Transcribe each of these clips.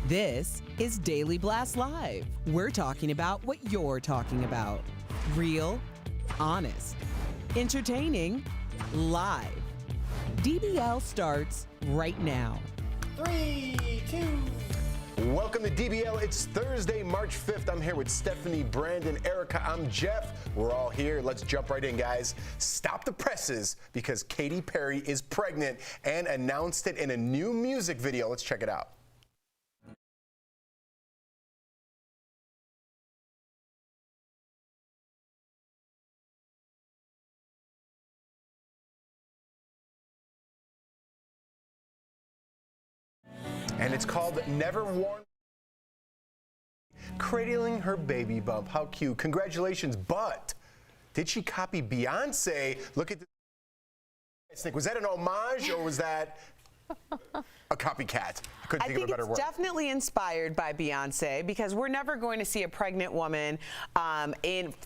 This is Daily Blast Live. We're talking about what you're talking about. Real, honest, entertaining, live. DBL starts right now. 3, 2. Welcome to DBL. It's Thursday, March 5th. I'm here with Stephanie, Brandon, Erica. I'm Jeff. We're all here. Let's jump right in, guys. Stop the presses because Katy Perry is pregnant and announced it in a new music video. Let's check it out. And it's called Never Worn. Cradling her baby bump. How cute. Congratulations. But did she copy Beyonce? Look at this. Was that an homage or was that a copycat? I couldn't think of a better word. It's definitely inspired by Beyonce because we're never going to see a pregnant woman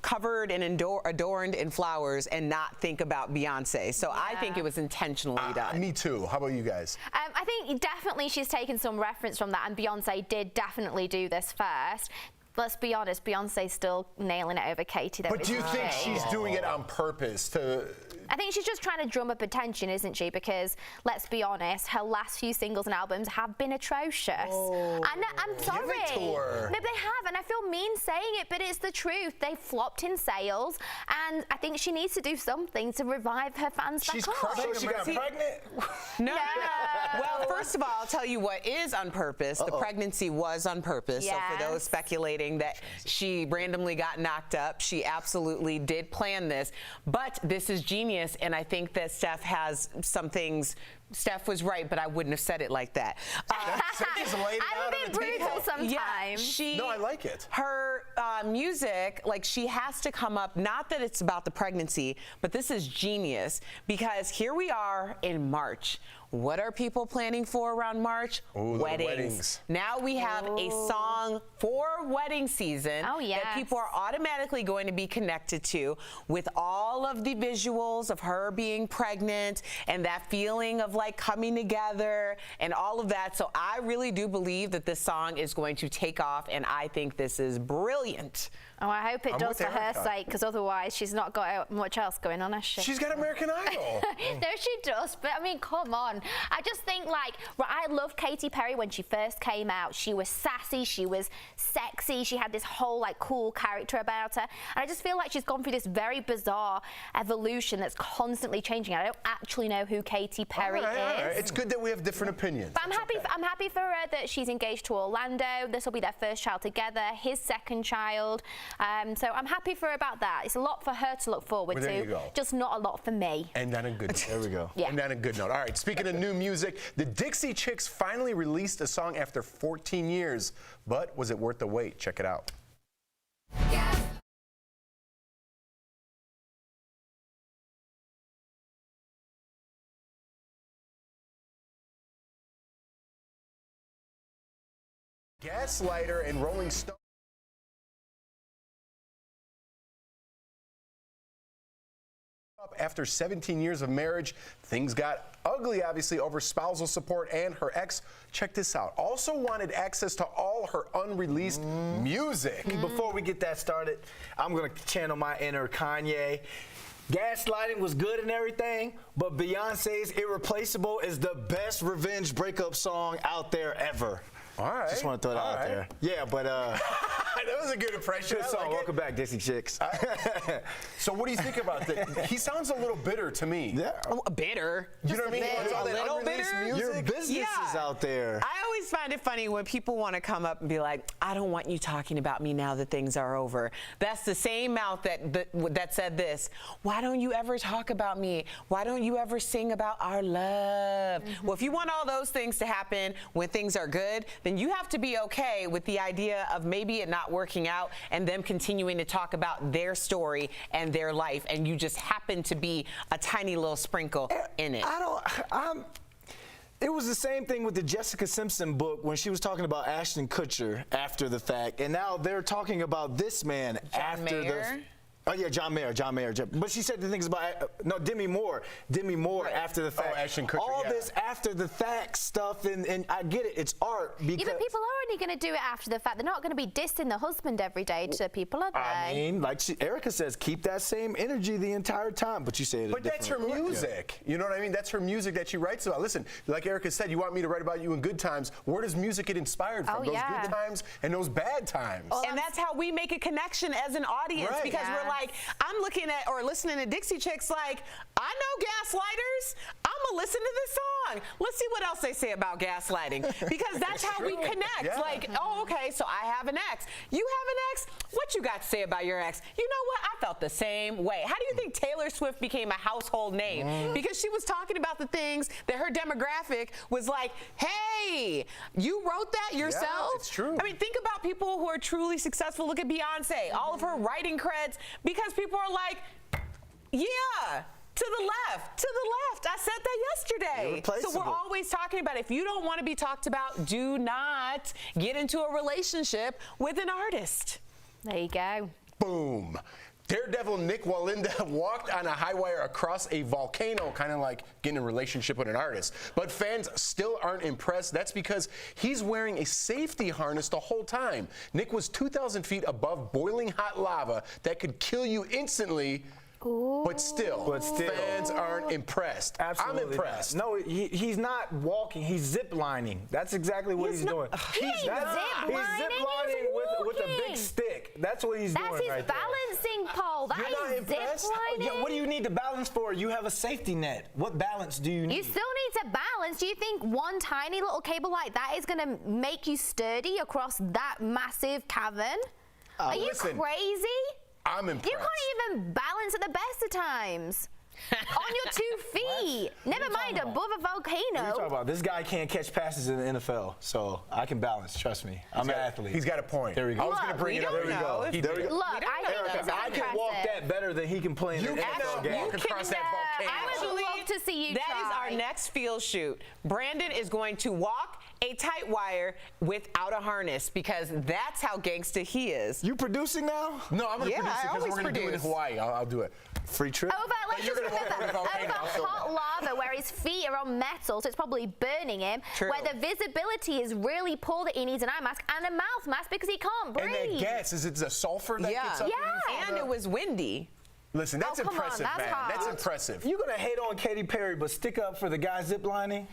covered and adorned in flowers and not think about Beyonce. So I think it was intentionally done. Me too. How about you guys? I think definitely she's taken some reference from that, and Beyonce did definitely do this first. Let's be honest, Beyonce's still nailing it over Katy. But do you think she's doing it on purpose to... I think she's just trying to drum up attention, isn't she? Because, let's be honest, her last few singles and albums have been atrocious. Oh, I'm sorry. Give it to her. No, they have, and I feel mean saying it, but it's the truth. They flopped in sales, and I think she needs to do something to revive her fans back on. She's crushing. She got pregnant? No. Well, first of all, I'll tell you what is on purpose. The pregnancy was on purpose. Yes. So for those speculating that she randomly got knocked up, she absolutely did plan this. But this is genius. And I think that Steph has some things. Steph was right, but I wouldn't have said it like that. I'm a bit brutal sometimes. Yeah, no, I like it. Her music, like, she has to come up, not that it's about the pregnancy, but this is genius because here we are in March. What are people planning for around March? Ooh, weddings. Now we have a song for wedding season that people are automatically going to be connected to with all of the visuals of her being pregnant and that feeling of like coming together and all of that. So I really do believe that this song is going to take off, and I think this is brilliant. Oh, I hope it does for her sake, because otherwise she's not got much else going on, has she? She's got American Idol. No, she does, but I mean, come on. I just think, like, I loved Katy Perry when she first came out. She was sassy, she was sexy, she had this whole, like, cool character about her. And I just feel like she's gone through this very bizarre evolution that's constantly changing. I don't actually know who Katy Perry is. All right. It's good that we have different opinions. But I'm happy for her that she's engaged to Orlando. This will be their first child together, his second child. So I'm happy for her about that. It's a lot for her to look forward to. There you go. Just not a lot for me. And on a good note. There we go. Yeah. And on a good note. All right, speaking of new music, the Dixie Chicks finally released a song after 14 years. But was it worth the wait? Check it out. Yeah. Gaslighter and Rolling Stone. After 17 years of marriage, things got ugly, obviously, over spousal support, and her ex, check this out, also wanted access to all her unreleased music. Before we get that started, I'm going to channel my inner Kanye. Gaslighting was good and everything, but Beyonce's Irreplaceable is the best revenge breakup song out there ever. All right. Just want to throw that out there. Yeah, but that was a good impression. Good song. Welcome back, Dixie Chicks. So what do you think about that? He sounds a little bitter to me. Yeah. Bitter. You know what I mean? A little bitter. Your business is out there. I always find it funny when people want to come up and be like, I don't want you talking about me now that things are over. That's the same mouth that said this. Why don't you ever talk about me? Why don't you ever sing about our love? Well, if you want all those things to happen when things are good, then you have to be okay with the idea of maybe it not working out and them continuing to talk about their story and their life, and you just happen to be a tiny little sprinkle in it. It was the same thing with the Jessica Simpson book when she was talking about Ashton Kutcher after the fact, and now they're talking about this man after the... Oh yeah, John Mayer. But she said the things about Demi Moore after the fact. Oh, Ashton Kutcher. All this after the fact stuff, and I get it. It's art. Because Even people are only going to do it after the fact. They're not going to be dissing the husband every day to people, are they? I mean, like Erica says, keep that same energy the entire time. But you say it. But that's her music. You know what I mean? That's her music that she writes about. Listen, like Erica said, you want me to write about you in good times. Where does music get inspired from? Oh, those yeah. good times and those bad times. And that's how we make a connection as an audience, Right. because we're like, I'm looking at or listening to Dixie Chicks like, I know Gaslighters. I'm going to listen to this song. Let's see what else they say about gaslighting, because that's how we connect. Yeah. Like, oh, okay, so I have an ex. You have an ex? What you got to say about your ex? You know what? I felt the same way. How do you think Taylor Swift became a household name? Because she was talking about the things that her demographic was like, hey, you wrote that yourself? Yeah, it's true. I mean, think about people who are truly successful. Look at Beyonce, all of her writing creds, because people are like, yeah, to the left, to the left. I said that yesterday. Irreplaceable. So we're always talking about, if you don't want to be talked about, do not get into a relationship with an artist. There you go. Boom. Daredevil Nik Wallenda walked on a high wire across a volcano, kind of like getting in a relationship with an artist. But fans still aren't impressed. That's because he's wearing a safety harness the whole time. Nik was 2,000 feet above boiling hot lava that could kill you instantly. But still, fans aren't impressed. Absolutely I'm impressed. not. No, he's not walking. He's zip lining. That's exactly what he's doing. He ain't zip-lining, He's zip lining he's with a big walking. stick. That's what he's That's doing his right there. balancing pole. That You're not is impressed? zip lining. Yeah, what do you need to balance for? You have a safety net. What balance do you need? You still need to balance. Do you think one tiny little cable like that is going to make you sturdy across that massive cavern? Are you listen, crazy? I'm impressed. You can't even balance at the best of times. On your 2 feet. Never mind above a What are you volcano. talking about? This guy can't catch passes in the NFL, so I can balance. Trust me. I'm an athlete. He's got a point. There we go. I was going to bring it up. don't know. He There we did. go. Look, I think Erica, it's I impressive. can walk that better than he can play in You an NFL cannot game. walk across that volcano. I would love to see you That is try. our next field shoot. Brandon is going to walk a tight wire without a harness, because that's how gangsta he is. You producing now? No, I'm going to Yeah, produce it I because always we're going to do it in produce. Hawaii. I'll do it. Free trip? Over, let's you're just gonna walk remember, over the volcano, I'll over film hot lava where his feet are on metal, so it's probably burning him, True. where the visibility is really poor that he needs an eye mask and a mouth mask because he can't breathe. And that gas, is it the sulfur that gets up? Yeah. And it was windy. Listen, that's Oh, come on, impressive, that's man. hard. That's impressive. You're gonna hate on Katy Perry, but stick up for the guy ziplining?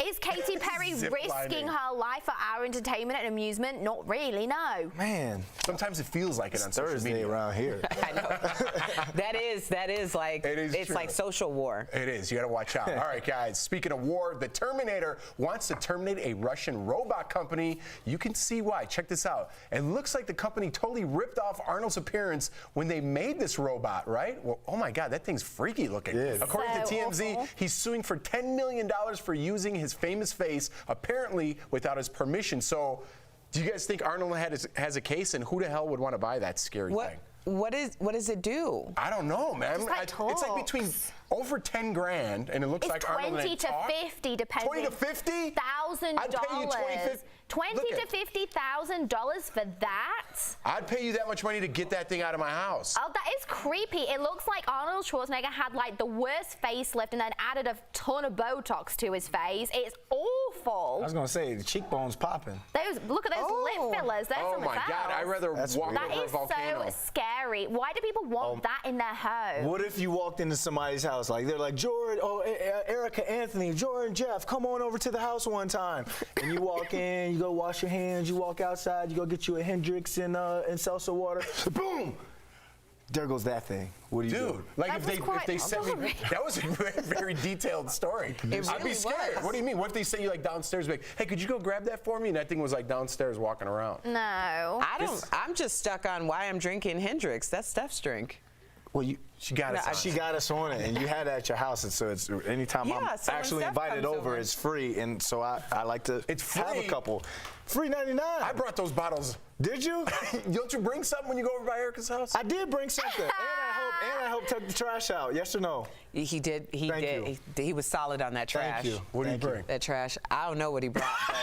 Is Katy Perry Zip risking lining. her life for our entertainment and amusement? Not really, no. Man, Sometimes it feels like it on social Thursday media. around here. I know. that is like, it's true. like social war. It is. You got to watch out. All right, guys. Speaking of war, the Terminator wants to terminate a Russian robot company. You can see why. Check this out. It looks like the company totally ripped off Arnold's appearance when they made this robot, right? Well, oh my God, that thing's freaky looking. It is. According to So TMZ, awful. he's suing for $10 million for using his famous face, apparently without his permission. So, do you guys think Arnold has a case, and who the hell would want to buy that scary thing? What does it do? I don't know, man. Just like It's like between talks. over 10 grand, and it looks It's like Arnold and 20 to talk. 50, depending. 20 to 50? $1,000. I'd pay you 20 to $50,000 for that? I'd pay you that much money to get that thing out of my house. Oh, that is creepy. It looks like Arnold Schwarzenegger had like the worst facelift and then added a ton of Botox to his face. It's I awful. was gonna say the cheekbones popping. Look at those lip fillers. They're Oh from my his God, house. I'd rather That's walk weird. over That a is volcano. so scary. Why do people want that in their home? What if you walked into somebody's house, like they're like, Jordan, Erica, Anthony, Jordan, Jeff, come on over to the house one time. And you walk in, you go wash your hands, you walk outside, you go get you a Hendrix and seltzer water. Boom! There goes that thing. What do you Dude, do? like That if was they quite sent me, boring. that was a very detailed story. I'd be really scared. was. What do you mean? What if they sent you like downstairs, like, hey, could you go grab that for me? And that thing was like downstairs walking around. No. I'm just stuck on why I'm drinking Hendrix. That's Steph's drink. Well, She got us. she got us on it, and you had it at your house, and so it's anytime Yeah, I'm so when actually Steph invited comes over, over. it's free, and so I like to It's have a free? couple. Free 99. I brought those bottles. Did you? Don't you bring something when you go over by Erica's house? I did bring something, and I helped take the trash out. Yes or no? He did. He Thank did. you. He was solid on that trash. Thank you. What did you Thank bring? That trash. I don't know what he brought, but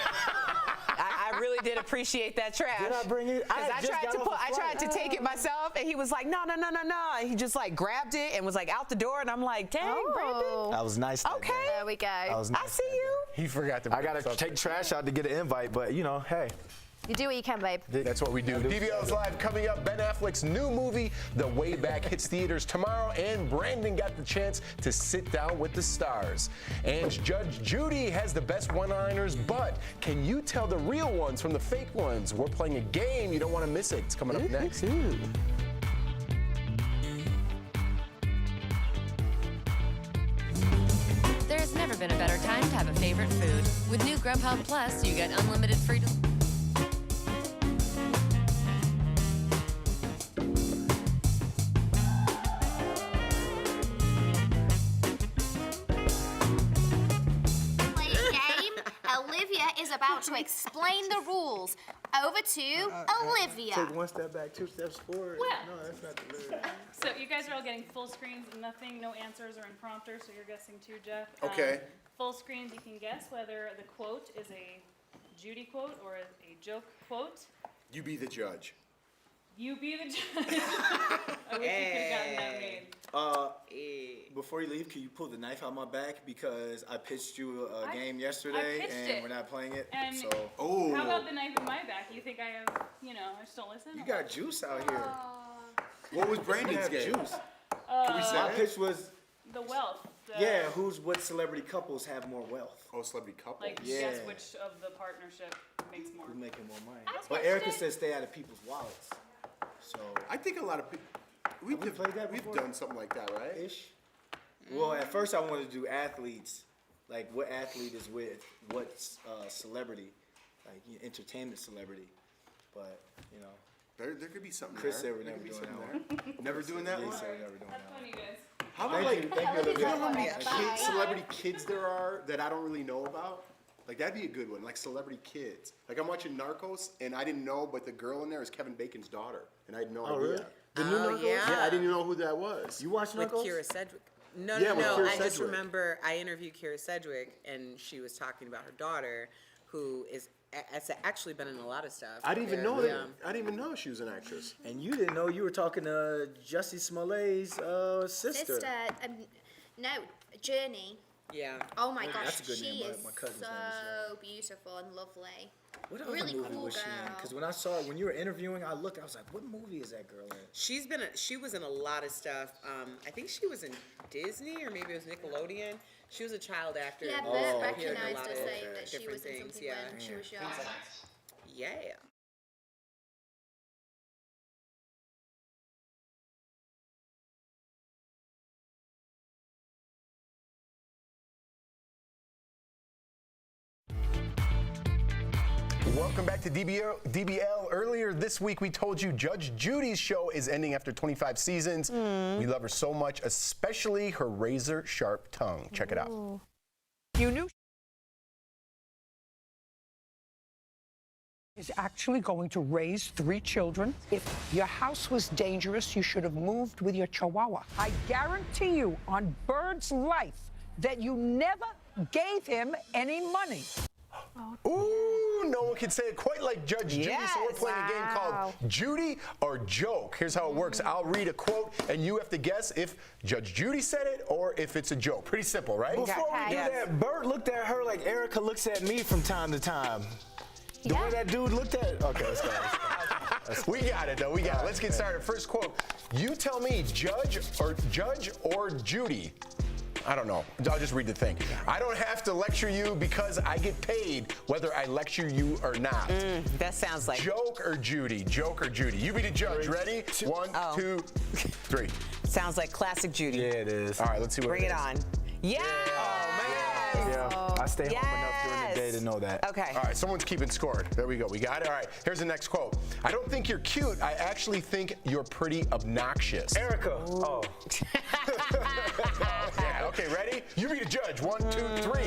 I really did appreciate that trash. Did I bring it? 'Cause I I just tried got to off put. a I tried to flight. take it myself, and he was like, no. And he just like grabbed it and was like out the door, and I'm like, dang, Brandon. That was nice. that Okay. day. There we go. That was I nice see that you. He forgot to I bring gotta something. take trash out to get an invite, but you know, hey, You do what you can, babe. That's what we do. DBL is live coming up. Ben Affleck's new movie, The Way Back, hits theaters tomorrow, and Brandon got the chance to sit down with the stars. And Judge Judy has the best one-liners, but can you tell the real ones from the fake ones? We're playing a game. You don't want to miss it. It's coming up next. There's never been a better time to have a favorite food. With new Grubhub Plus, you get unlimited freedom. Is about to explain the rules. Over to Olivia. Take one step back, 2 steps forward. Well. No, that's not the lyric. So you guys are all getting full screens and nothing, no answers or impromptu, so you're guessing too, Jeff. Okay. Full screens, you can guess whether the quote is a Judy quote or a joke quote. You be the judge. You be the judge. I wish you could have gotten that made. Before you leave, can you pull the knife out my back? Because I pitched you a game yesterday, pitched and it. we're not playing it. And So how about the knife in my back? You think I have, I just don't listen? you got juice out here. What was You Brandon's have game? juice. Can we say My it? pitch was, The wealth. what celebrity couples have more wealth? Oh, celebrity couple. Like, Yeah. guess which of the partnership makes more. Who's making more money? I But pitched Erica it. says stay out of people's wallets. So I think a lot of people. We've played that We've before? done something like that, right? ish. Well, at first I wanted to do athletes, like what athlete is with what celebrity, like entertainment celebrity. But There could be something Chris there. said we're There never could be doing something that there. Never doing that he one? said we're never doing Have that fun, you guys. How about Thank you, Olivia. you know how many Bye. celebrity kids there are that I don't really know about? Like, that'd be a good one, like celebrity kids. Like, I'm watching Narcos, and I didn't know, but the girl in there is Kevin Bacon's daughter, and I had no idea. really? The new Narcos? Yeah, I didn't even know who that was. You watch With Narcos? Kira Sedgwick. No, Yeah, with Kira I just Sedgwick. remember I interviewed Kira Sedgwick, and she was talking about her daughter, who has actually been in a lot of stuff. I didn't even know Yeah. that. I didn't even know she was an actress. And you didn't know you were talking to Jussie Smollett's sister. No, Journey. Yeah. Oh my Oh, gosh, that's a good she name. is My cousin's name so beautiful and lovely. What other Really movie cool was she in? girl. Because when you were interviewing, I looked, I was like, what movie is that girl in? She was in a lot of stuff. I think she was in Disney, or maybe it was Nickelodeon. She was a child actor. Yeah, who Bert appeared in a recognised lot her of saying that she different was in things, something yeah. when she was young. Yeah. Welcome back to DBL. Earlier this week, we told you Judge Judy's show is ending after 25 seasons. We love her so much, especially her razor-sharp tongue. Check it out. You knew is actually going to raise 3 children. If your house was dangerous, you should have moved with your chihuahua. I guarantee you on Bird's life that you never gave him any money. Ooh, no one can say it quite like Judge Judy, so we're Yes. playing a game called Judy or Joke. Here's how it works. I'll read a quote, and you have to guess if Judge Judy said it or if it's a joke. Pretty simple, right? Before we do Yes. that, Bert looked at her like Erica looks at me from time to time. The way that dude looked at. Okay, let's go. We got it, though. We got it. Let's get started. First quote. You tell me, Judge or Judy. I don't know. I'll just read the thing. I don't have to lecture you because I get paid whether I lecture you or not. That sounds like Joke or Judy? Joke or Judy? You be the judge. Ready? 1, 2, 3. sounds like classic Judy. Yeah, it is. All right, let's see what Bring it is. on. Yeah. Yeah, I stay home enough during the day to know that. Okay. All right, someone's keeping score. There we go. We got it. All right, here's the next quote. I don't think you're cute. I actually think you're pretty obnoxious. Erica. Oh. Yeah, okay, ready? You be the judge. 1, 2, 3.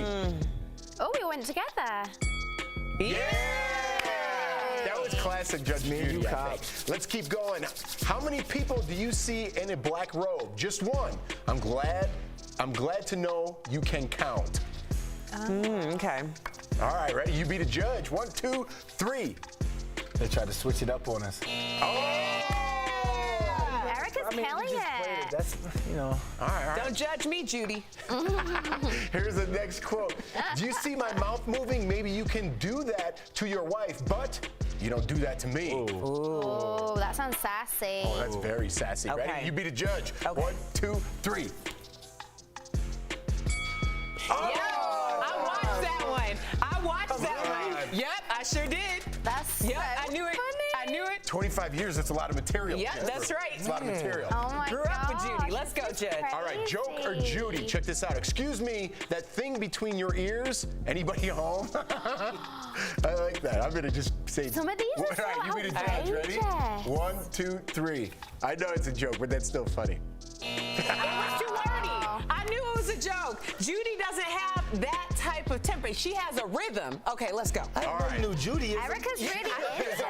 Oh, we went together. Yeah! That was classic Judge Judy, you I cop. think. Let's keep going. How many people do you see in a black robe? Just one. I'm glad to know you can count. Okay. All right, ready? You be the judge. 1, 2, 3. They tried to switch it up on us. Erica's mean, killing you just played it. it. That's, you know. All right. Don't judge me, Judy. Here's the next quote. Do you see my mouth moving? Maybe you can do that to your wife, but you don't do that to me. Oh, that sounds sassy. Oh, that's very sassy. Okay. Ready? You be the judge. Okay. 1, 2, 3. Oh! Yep, I watched that one. I watched that one. Yep, I sure did. That's Yep, so I knew it. funny. I knew it. 25 years, that's a lot of material. Yep, that's right. It's a lot of material. Oh my Grew up with gosh, Judy. Let's go, this is Judge. All right, joke or crazy. Judy? Check this out. Excuse me, that thing between your ears? Anybody home? I like that. I'm gonna just say. Some of these are All right, so you be the judge. Ready? outrageous. 1, 2, 3. I know it's a joke, but that's still funny. It was too wordy. I knew it was a joke. Judy doesn't have that type of temper. She has a rhythm. Okay, let's go. All right. New Judy is. Erica's really into it.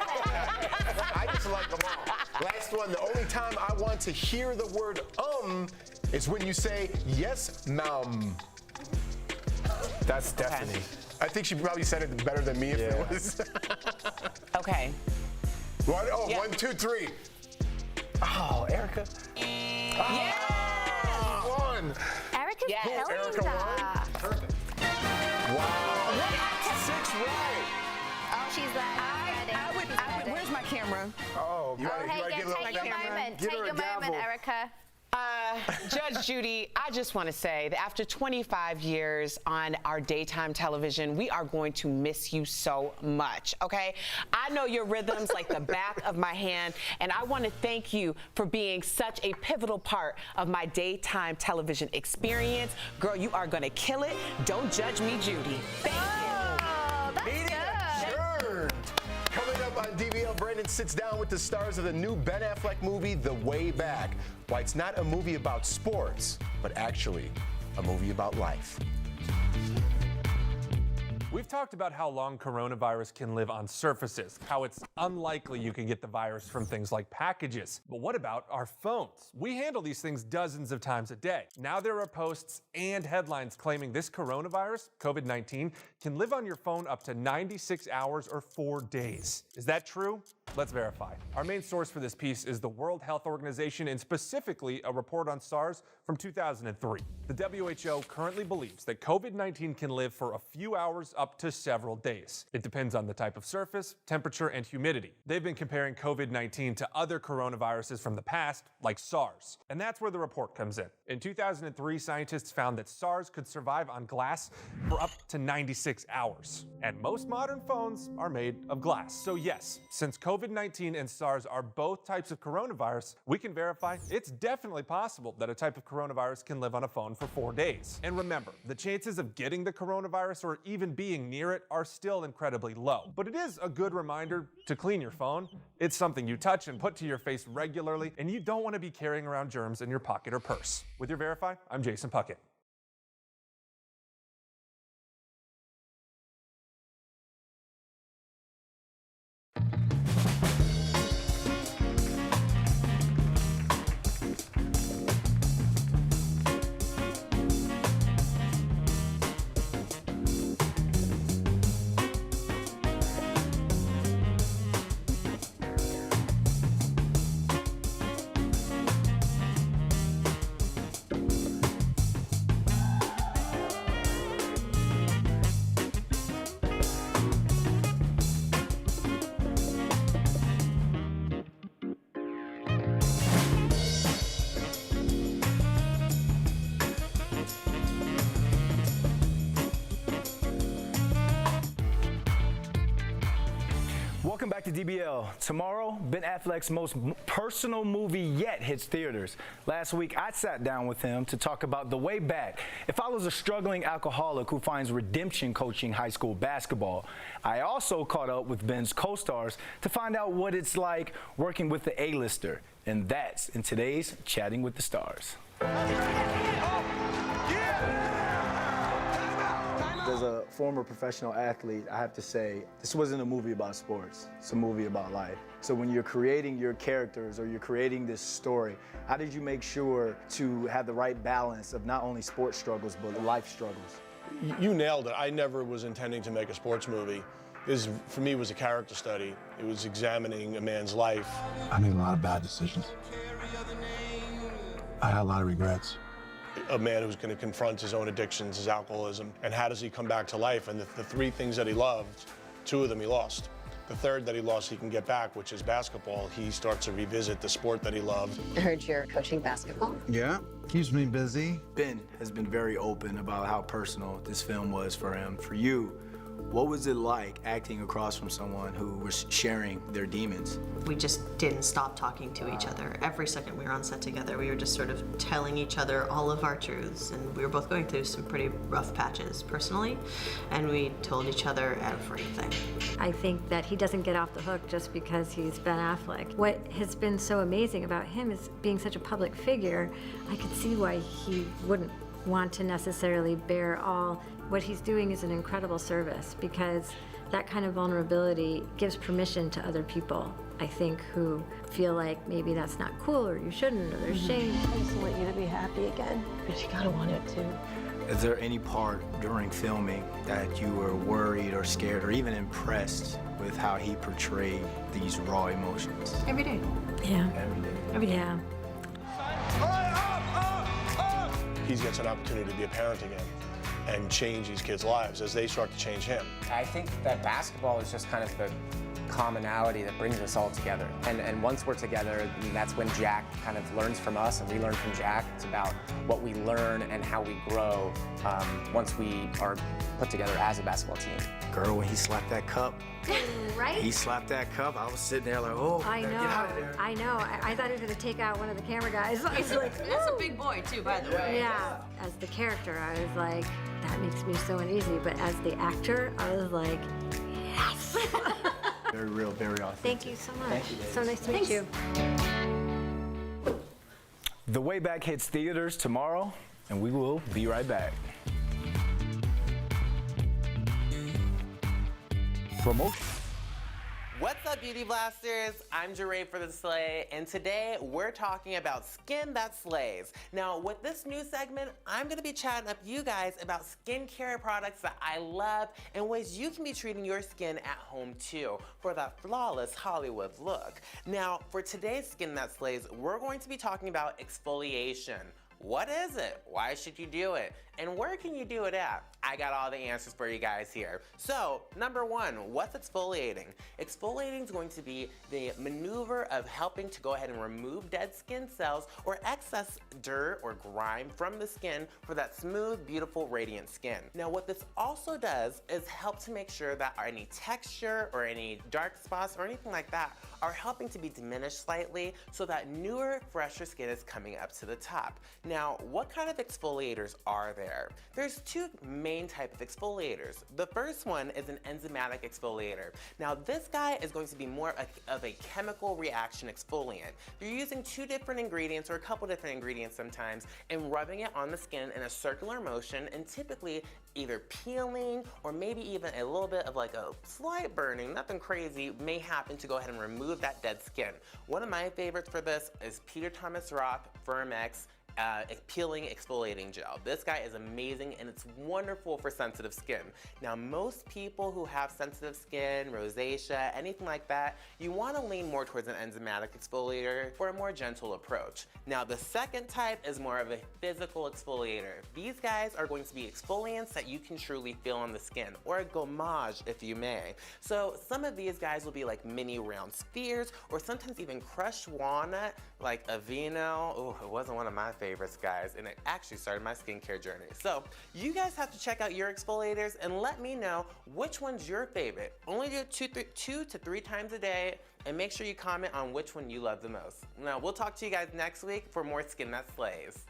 I just like them all. Last one. The only time I want to hear the word is when you say yes, ma'am. That's Stephanie. I think she probably said it better than me if it was. Okay. 1, Yeah. 1, 2, 3. Oh, Erica. Yeah. One. Erica's Yes. killing Erica that. Perfect. Wow. 6 right. Oh, she's there. Where's my camera? Oh, You wanna Hey, get a take little your camera? moment. Get Take her a your moment, gavel. Erica. Judge Judy, I just want to say that after 25 years on our daytime television, we are going to miss you so much, okay? I know your rhythms like the back of my hand, and I want to thank you for being such a pivotal part of my daytime television experience. Girl, you are going to kill it. Don't judge me, Judy. Thank you. Oh, that's good. Adjourned. Coming up on DBL, Brandon sits down with the stars of the new Ben Affleck movie, The Way Back. Why it's not a movie about sports, but actually a movie about life. We've talked about how long coronavirus can live on surfaces, how it's unlikely you can get the virus from things like packages. But what about our phones? We handle these things dozens of times a day. Now there are posts and headlines claiming this coronavirus, COVID-19, can live on your phone up to 96 hours or 4 days. Is that true? Let's verify. Our main source for this piece is the World Health Organization, and specifically a report on SARS from 2003. The WHO currently believes that COVID-19 can live for a few hours up to several days. It depends on the type of surface, temperature, and humidity. They've been comparing COVID-19 to other coronaviruses from the past, like SARS. And that's where the report comes in. In 2003, scientists found that SARS could survive on glass for up to 96 hours. And most modern phones are made of glass. So yes, since COVID-19 and SARS are both types of coronavirus, we can verify it's definitely possible that a type of coronavirus can live on a phone for 4 days. And remember, the chances of getting the coronavirus or even being near it are still incredibly low. But it is a good reminder to clean your phone. It's something you touch and put to your face regularly, and you don't want to be carrying around germs in your pocket or purse. With your Verify, I'm Jason Puckett. Welcome back to DBL. Tomorrow, Ben Affleck's most personal movie yet hits theaters. Last week, I sat down with him to talk about The Way Back. It follows a struggling alcoholic who finds redemption coaching high school basketball. I also caught up with Ben's co-stars to find out what it's like working with the A-lister. And that's in today's Chatting with the Stars. As a former professional athlete, I have to say, this wasn't a movie about sports. It's a movie about life. So when you're creating your characters or you're creating this story, how did you make sure to have the right balance of not only sports struggles, but life struggles? You nailed it. I never was intending to make a sports movie. This, for me, was a character study. It was examining a man's life. I made a lot of bad decisions. I had a lot of regrets. A man who's going to confront his own addictions, his alcoholism, and how does he come back to life? And the three things that he loved, two of them he lost. The third that he lost, he can get back, which is basketball. He starts to revisit the sport that he loved. I heard you're coaching basketball. Yeah, keeps me busy. Ben has been very open about how personal this film was for him. For you, what was it like acting across from someone who was sharing their demons? We just didn't stop talking to each other. Every second we were on set together, we were just sort of telling each other all of our truths. And we were both going through some pretty rough patches personally, and we told each other everything. I think that he doesn't get off the hook just because he's Ben Affleck. What has been so amazing about him is being such a public figure. I could see why he wouldn't want to necessarily bear all. What he's doing is an incredible service, because that kind of vulnerability gives permission to other people, I think, who feel like maybe that's not cool or you shouldn't or there's shame. I just want you to be happy again, but you gotta want it too. Is there any part during filming that you were worried or scared or even impressed with how he portrayed these raw emotions? Every day. Yeah. Every day. Every day. Yeah. He gets an opportunity to be a parent again and change these kids' lives as they start to change him. I think that basketball is just kind of the commonality that brings us all together. And once we're together, that's when Jack kind of learns from us and we learn from Jack. It's about what we learn and how we grow once we are put together as a basketball team. Girl, when he slapped that cup, Right? he slapped that cup, I was sitting there like, oh, I know. get out of there. I know. I thought he was going to take out one of the camera guys. I was like, That's a big boy too, by the way. yeah. As the character, I was like, that makes me so uneasy. But as the actor, I was like, yes. Very real, very authentic. Thank you so much. Thank you, So nice to meet you. The Way Back hits theaters tomorrow, and we will be right back. Promotion. What's up, Beauty Blasters? I'm Jeray for the Slay, and today we're talking about skin that slays. Now, with this new segment, I'm gonna be chatting up you guys about skincare products that I love and ways you can be treating your skin at home too for that flawless Hollywood look. Now, for today's Skin That Slays, we're going to be talking about exfoliation. What is it? Why should you do it? And where can you do it at? I got all the answers for you guys here. So, number one, what's exfoliating? Exfoliating is going to be the maneuver of helping to go ahead and remove dead skin cells or excess dirt or grime from the skin for that smooth, beautiful, radiant skin. Now, what this also does is help to make sure that any texture or any dark spots or anything like that are helping to be diminished slightly so that newer, fresher skin is coming up to the top. Now, what kind of exfoliators are there? There's two main types of exfoliators. The first one is an enzymatic exfoliator. Now, this guy is going to be more of a chemical reaction exfoliant. You're using two different ingredients or a couple different ingredients sometimes and rubbing it on the skin in a circular motion, and typically either peeling or maybe even a little bit of like a slight burning, nothing crazy, may happen to go ahead and remove that dead skin. One of my favorites for this is Peter Thomas Roth Firmex peeling exfoliating gel. This guy is amazing and it's wonderful for sensitive skin. Now, most people who have sensitive skin, rosacea, anything like that, you want to lean more towards an enzymatic exfoliator for a more gentle approach. Now, the second type is more of a physical exfoliator. These guys are going to be exfoliants that you can truly feel on the skin, or a gommage if you may. So some of these guys will be like mini round spheres, or sometimes even crushed walnut like Aveeno. Oh, it wasn't one of my favorites, guys, and it actually started my skincare journey. So you guys have to check out your exfoliators and let me know which one's your favorite. Only do it two to three times a day, and make sure you comment on which one you love the most. Now, we'll talk to you guys next week for more Skin That Slays.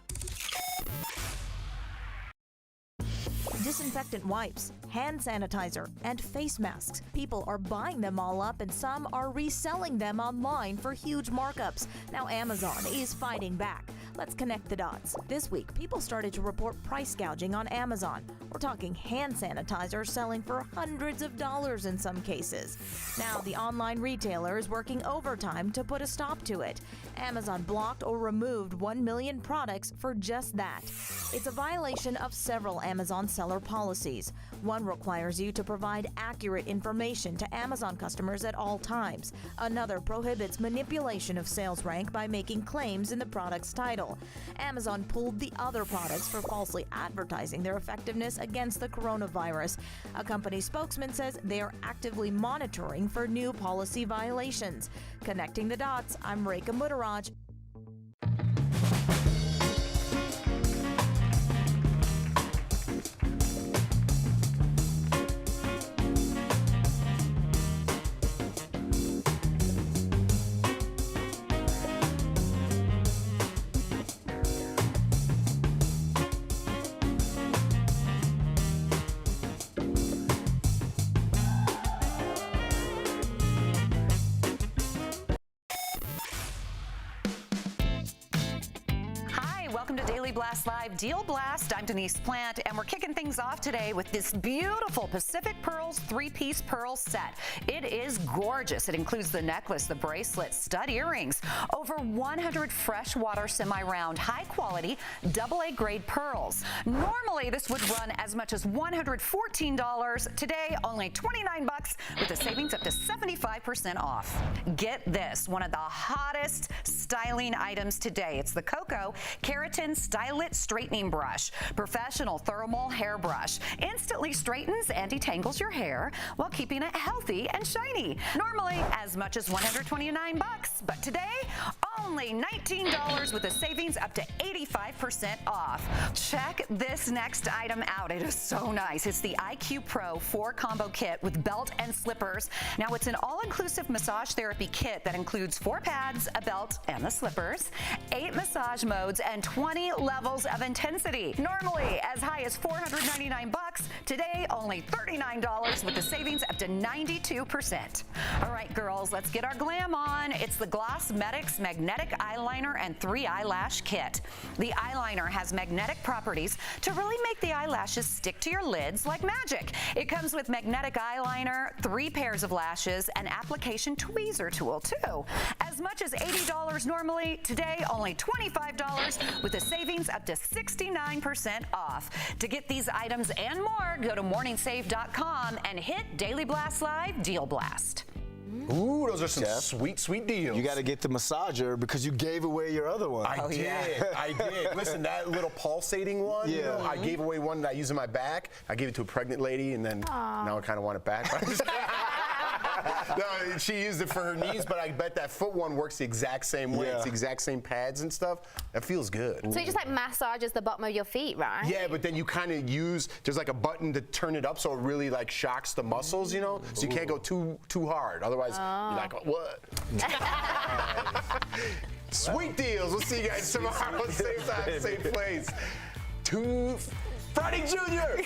Disinfectant wipes, hand sanitizer, and face masks. People are buying them all up, and some are reselling them online for huge markups. Now Amazon is fighting back. Let's connect the dots. This week, people started to report price gouging on Amazon. We're talking hand sanitizer selling for hundreds of dollars in some cases. Now, the online retailer is working overtime to put a stop to it. Amazon blocked or removed 1 million products for just that. It's a violation of several Amazon seller policies. One requires you to provide accurate information to Amazon customers at all times. Another prohibits manipulation of sales rank by making claims in the product's title. Amazon pulled the other products for falsely advertising their effectiveness against the coronavirus. A company spokesman says they are actively monitoring for new policy violations. Connecting the dots, I'm Rekha Muttaraj. Welcome to Daily Blast Live Deal Blast. I'm Denise Plant, and we're kicking things off today with this beautiful Pacific Pearls 3-piece pearl set. It is gorgeous. It includes the necklace, the bracelet, stud earrings, over 100 freshwater semi-round, high-quality, AA grade pearls. Normally, this would run as much as $114. Today, only $29 with a savings up to 75% off. Get this, one of the hottest styling items today. It's the Coco Keratin Stylit Straightening Brush. Professional thermal hairbrush. Instantly straightens and detangles your hair while keeping it healthy and shiny. Normally as much as $129, but today only $19 with a savings up to 85% off. Check this next item out. It is so nice. It's the IQ Pro 4-combo kit with belt and slippers. Now it's an all-inclusive massage therapy kit that includes 4 pads, a belt, and the slippers, 8 massage modes, and 20 levels of intensity. Normally as high as $499, today only $39 with the savings up to 92%. All right, girls, let's get our glam on. It's the Glossmetics Magnetic Eyeliner and 3 Eyelash Kit. The eyeliner has magnetic properties to really make the eyelashes stick to your lids like magic. It comes with magnetic eyeliner, 3 pairs of lashes, and application tweezer tool too. As much as $80 normally, today only $25 with a savings up to 69% off. To get these items and more, go to morningsave.com and hit Daily Blast Live Deal Blast. Ooh, those are some sweet, sweet deals. You got to get the massager because you gave away your other one. I did. Listen, that little pulsating one, you know, I gave away one that I use in my back. I gave it to a pregnant lady, and then now I kind of want it back. No, she used it for her knees, but I bet that foot one works the exact same way. It's the exact same pads and stuff. That feels good. So you just like massages the bottom of your feet, right? Yeah, but then you kind of use, there's like a button to turn it up so it really like shocks the muscles, you know? So you can't go too hard. Otherwise, you're like, what? Sweet deals. We'll see you guys tomorrow. Same time, same place. Friday Junior.